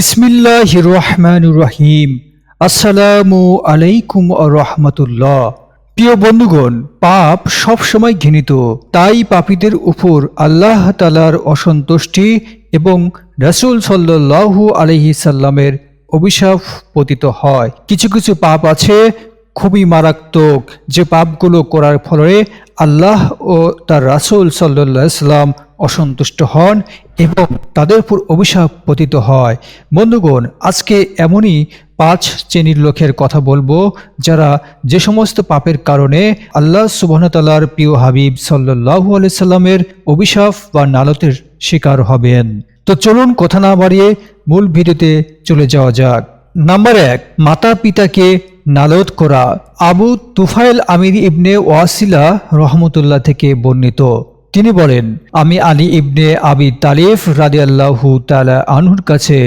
বিসমিল্লাহির রহমানির রহিম। আসসালামু আলাইকুম রাহমাতুল্লাহ। প্রিয় বন্ধুগণ, পাপ সবসময় ঘৃণিত, তাই পাপীদের উপর আল্লাহ তাআলার অসন্তুষ্টি এবং রাসূল সাল্লাল্লাহু আলাইহি সাল্লামের অভিশাপ পতিত হয়। কিছু কিছু পাপ আছে খুবই মারাত্মক, যে পাপগুলো করার ফলে আল্লাহ ও তার রাসূল সাল্লাল্লাহু আলাইহি সাল্লাম অসন্তুষ্ট হন এবং তাদের উপর অভিশাপ পতিত হয়। বন্ধুগণ, আজকে এমনই 5 শ্রেণীর লোকের কথা বলবো যারা যে সমস্ত পাপের কারণে আল্লাহ সুবহানাহু ওয়া তাআলার প্রিয় হাবিব সাল্লাল্লাহু আলাইহি সাল্লামের অভিশাপ বা লানতের শিকার হবেন। তো চলুন কথা না বাড়িয়ে মূল ভিডিওতে চলে যাওয়া যাক। নাম্বার 1, মাতা পিতাকে নালত করা। আবু তুফাইল আমির ইবনে ওয়াসিলা রহমতুল্লাহ থেকে বর্ণিত, তিনি বলেন, আমি আলী ইবনে আবি তালিব রাদিয়াল্লাহু তাআলা আনহুর কাছে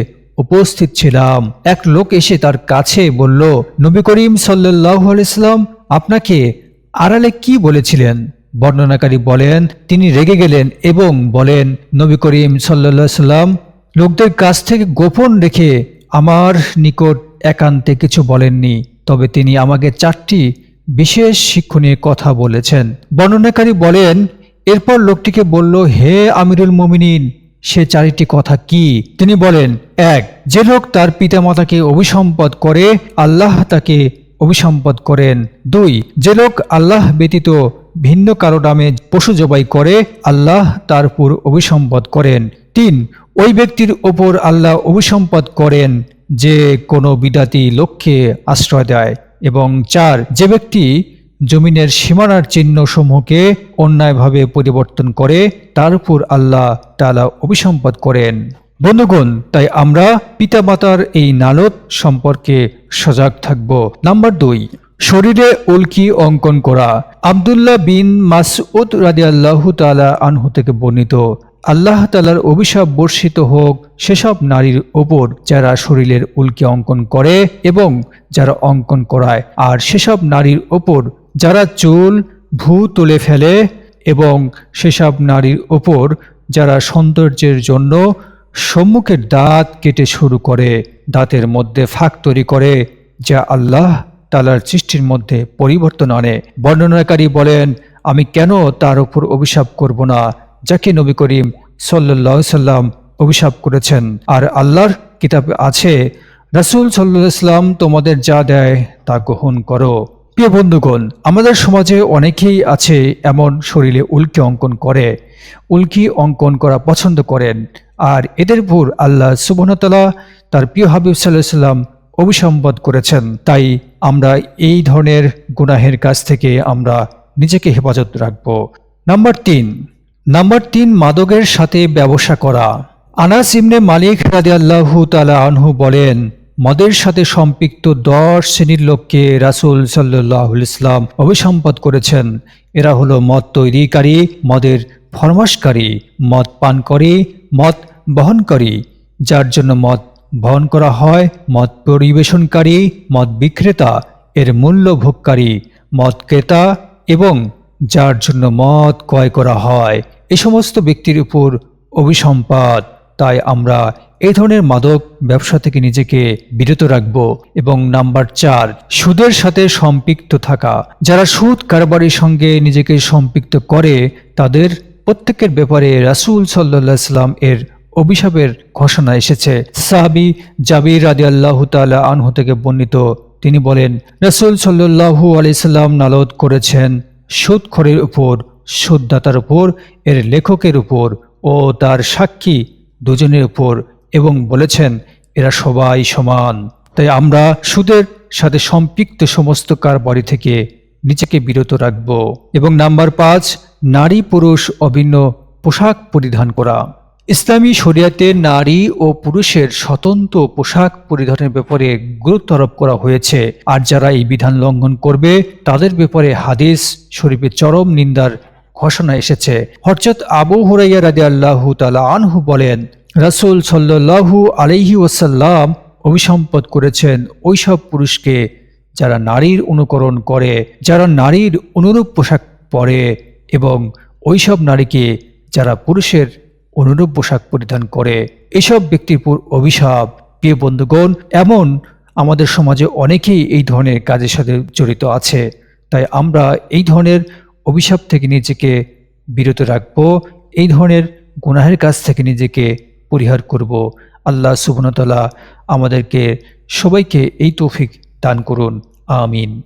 উপস্থিত ছিলাম। এক লোক এসে তার কাছে বলল, নবী করিম সাল্লাল্লাহু আলাইহি সাল্লাম আপনাকে আড়ালে কি বলেছিলেন? বর্ণনাকারী বলেন, তিনি রেগে গেলেন এবং বলেন, নবী করিম সাল্লাল্লাহু আলাইহি সাল্লাম লোকদের কাছ থেকে গোপন রেখে আমার নিকট একান্তে কিছু বলেননি, তবে তিনি আমাকে 4টি বিশেষ শিক্ষণীয় কথা বলেছেন। বর্ণনাকারী বলেন, এরপর লোকটিকে বলল, হে আমিরুল মুমিনিন, সে 4টি কথা কি? তিনি বলেন, 1, যে লোক তার পিতামাতাকে অভিসম্পদ করে আল্লাহ তাকে অভিসম্পদ করেন। 2, যে লোক আল্লাহ ব্যতীত ভিন্ন কারো নামে পশু জবাই করে আল্লাহ তার উপর অভিসম্পদ করেন। 3, ওই ব্যক্তির ওপর আল্লাহ অভিসম্পদ করেন যে কোনো বিদাতি লোককে আশ্রয় দেয়। এবং 4, যে ব্যক্তি জমিনের সীমানার চিহ্ন সমূহকে অন্যায়ভাবে পরিবর্তন করে তার উপর আল্লাহ তাআলা অভিসম্পদ করেন। বন্ধুগণ, তাই আমরা পিতামাতার এই নালত সম্পর্কে সজাগ থাকব। নাম্বার 2, শরীরে উল্কি অঙ্কন করা। আব্দুল্লাহ বিন মাসউদ রাদিয়াল্লাহু তাআলা আনহু থেকে বর্ণিত, আল্লাহ তাআলার অভিশাপ বর্ষিত হোক সেসব নারীর ওপর যারা শরীরের উল্কি অঙ্কন করে এবং যারা অঙ্কন করায়, আর সেসব নারীর ওপর যারা চুল ভ্রু তুলে ফেলে এবং সেসব নারীর ওপর যারা সৌন্দর্যের জন্য সম্মুখের দাঁত কেটে শুরু করে দাঁতের মধ্যে ফাঁক তৈরি করে, যা আল্লাহ তাআলার সৃষ্টির মধ্যে পরিবর্তন আনে। বর্ণনাকারী বলেন, আমি কেন তার উপর অভিশাপ করব না যাকে নবী করিম সাল্লাল্লাহু আলাইহি সাল্লাম অভিশাপ করেছেন। আর আল্লাহর কিতাবে আছে, রাসূল সাল্লাল্লাহু আলাইহি সাল্লাম তোমাদের যা দেয় তা গ্রহণ করো। প্রিয় বন্ধুগণ, আমাদের সমাজে অনেকেই আছে এমন শরীরে উল্কি অঙ্কন করে, উল্কি অঙ্কন করা পছন্দ করেন, আর এদের উপর আল্লাহ সুবহানাহু ওয়া তাআলা তার প্রিয় হাবিব সাল্লাল্লাহু আলাইহি সাল্লাম অভিসম্পদ করেছেন। তাই আমরা এই ধরনের গুনাহের কাছ থেকে আমরা নিজেকে হেফাজত রাখব। নাম্বার 3, মাদকের সাথে ব্যবসা করা। আনাস ইবনে মালিক রাদিয়াল্লাহু তাআলা আনহু বলেন, মদের সাথে সম্পৃক্ত 10 শ্রেণীর লোককে রাসূল সাল্লাল্লাহু আলাইহি সাল্লাম অভিসম্পদ করেছেন। এরা হলো মদ তৈরিকারী, মদের ফরমাশকারী, মদ পানকারী, মদ বহনকারী, যার জন্য মদ বহন করা হয়, মদ পরিবেশনকারী, মদ বিক্রেতা, এর মূল্য ভোগকারী, মদ ক্রেতা এবং যার জন্য মদ ক্রয় করা হয়, এই সমস্ত ব্যক্তির উপর অভিসম্পদ। তাই আমরা এই ধরনের মাদক ব্যবসা থেকে নিজেকে বিরত রাখব। এবং নাম্বার 4, সুদের সাথে সম্পৃক্ত থাকা। যারা সুদ কারবারির সঙ্গে নিজেকে সম্পৃক্ত করে তাদের প্রত্যেকের ব্যাপারে রাসূল সাল্লাল্লাহু আলাইহি সাল্লাম এর অভিশাপের ঘোষণা এসেছে। সাহাবী জাবির রাদিয়াল্লাহু তাআলা আনহু থেকে বর্ণিত, তিনি বলেন, রাসূল সাল্লাল্লাহু আলাইহি সাল্লাম নালত করেছেন সুদখোরের উপর, সুদদাতার উপর, এর লেখকের উপর ও তার সাক্ষী দুজনের উপর, এবং বলেছেন এরা সবাই সমান। তাই আমরা সুদের সাথে সম্পৃক্ত সমস্ত কারবারি থেকে নিজেকে বিরত রাখব। এবং নাম্বার 5, নারী পুরুষ অভিন্ন পোশাক পরিধান করা। ইসলামী শরিয়াতে নারী ও পুরুষের স্বতন্ত্র পোশাক পরিধানের ব্যাপারে গুরুত্ব আরোপ করা হয়েছে, আর যারা এই বিধান লঙ্ঘন করবে তাদের ব্যাপারে হাদিস শরীফে চরম নিন্দার ঘোষণা এসেছে। হযরত আবু হুরায়রা রাদিয়াল্লাহু তাআলা আনহু বলেন, রাসূল সাল্লাল্লাহু আলাইহি ওয়াসাল্লাম অভিসম্পদ করেছেন ওইসব পুরুষকে যারা নারীর অনুকরণ করে, যারা নারীর অনুরূপ পোশাক পরে, এবং ওইসব নারীকে যারা পুরুষের অনুরূপ পোশাক পরিধান করে। এসব ব্যক্তির উপর অভিশাপ প্রিয় বন্ধুগণ, এমন আমাদের সমাজে অনেকেই এই ধরনের কাজের সাথে জড়িত আছে। তাই আমরা এই ধরনের অভিশাপ থেকে নিজেকে বিরত রাখব, এই ধরনের গুনাহের কাজ থেকে নিজেকে পরিহার করব। আল্লাহ সুবহানাহু ওয়া তাআলা আমাদেরকে সবাইকে এই তৌফিক দান করুন। আমিন।